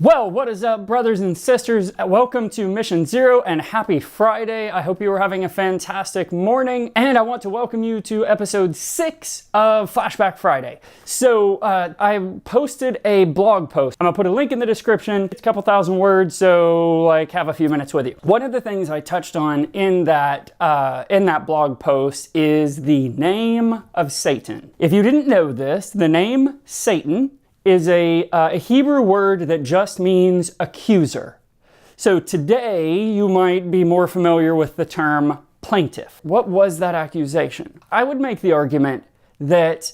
Well, what is up, brothers and sisters? Welcome to Mission Zero and happy Friday. I hope you are having a fantastic morning, and I want to welcome you to episode 6 of Flashback Friday. So I posted a blog post. I'm gonna put a link in the description. It's a couple thousand words, so have a few minutes with you. One of the things I touched on in that blog post is the name of Satan. If you didn't know this, the name Satan is a Hebrew word that just means accuser. So today you might be more familiar with the term plaintiff. What was that accusation? I would make the argument that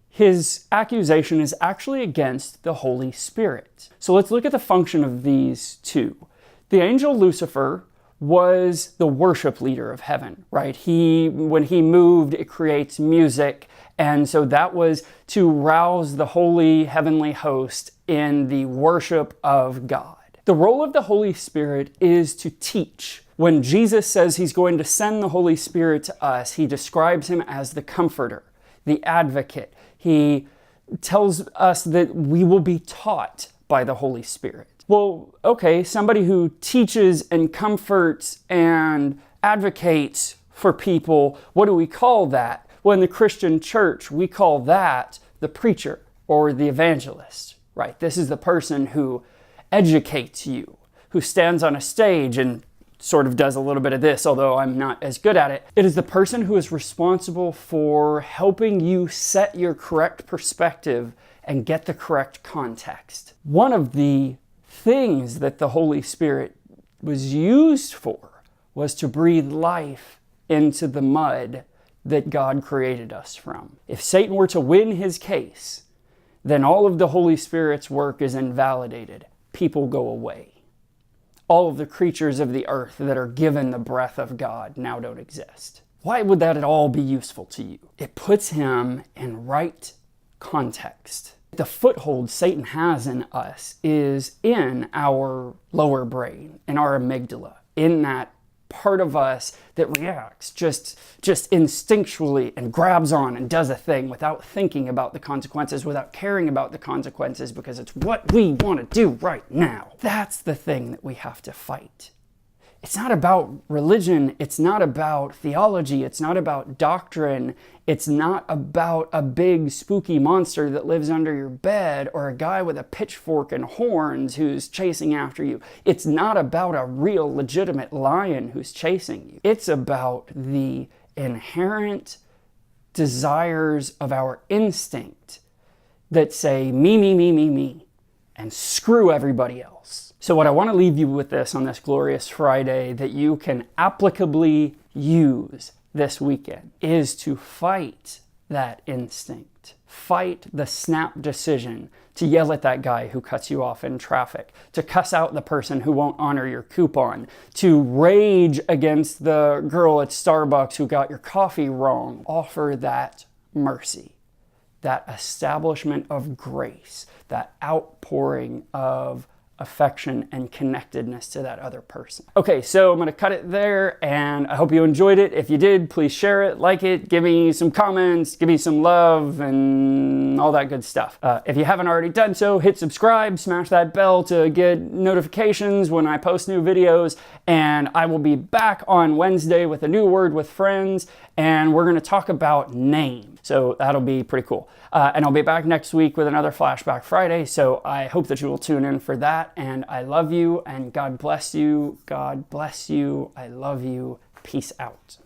his accusation is actually against the Holy Spirit. So let's look at the function of these two. The angel Lucifer was the worship leader of heaven, right? When he moved, it creates music. And so that was to rouse the holy heavenly host in the worship of God. The role of the Holy Spirit is to teach. When Jesus says he's going to send the Holy Spirit to us, he describes him as the comforter, the advocate. He tells us that we will be taught by the Holy Spirit. Well, okay, somebody who teaches and comforts and advocates for people, what do we call that? Well, in the Christian church, we call that the preacher or the evangelist, right? This is the person who educates you, who stands on a stage and sort of does a little bit of this, although I'm not as good at it. It is the person who is responsible for helping you set your correct perspective and get the correct context. One of the things that the Holy Spirit was used for was to breathe life into the mud that God created us from. If Satan were to win his case, then all of the Holy Spirit's work is invalidated. People go away. All of the creatures of the earth that are given the breath of God now don't exist. Why would that at all be useful to you? It puts him in right context. The foothold Satan has in us is in our lower brain, in our amygdala, in that part of us that reacts just instinctually and grabs on and does a thing without thinking about the consequences, without caring about the consequences, because it's what we want to do right now. That's the thing that we have to fight. It's not about religion, it's not about theology, it's not about doctrine, it's not about a big spooky monster that lives under your bed or a guy with a pitchfork and horns who's chasing after you. It's not about a real legitimate lion who's chasing you. It's about the inherent desires of our instinct that say me, me, me, me, me, and screw everybody else. So what I want to leave you with this on this glorious Friday that you can applicably use this weekend is to fight that instinct. Fight the snap decision to yell at that guy who cuts you off in traffic, to cuss out the person who won't honor your coupon, to rage against the girl at Starbucks who got your coffee wrong. Offer that mercy, that establishment of grace, that outpouring of affection and connectedness to that other person. Okay, so I'm going to cut it there, and I hope you enjoyed it. If you did, please share it, like it, give me some comments, give me some love, and all that good stuff. If you haven't already done so, hit subscribe, smash that bell to get notifications when I post new videos, and I will be back on Wednesday with a new word with friends, and we're going to talk about name. So that'll be pretty cool. And I'll be back next week with another Flashback Friday, so I hope that you will tune in for that. And I love you, and God bless you. God bless you. I love you. Peace out.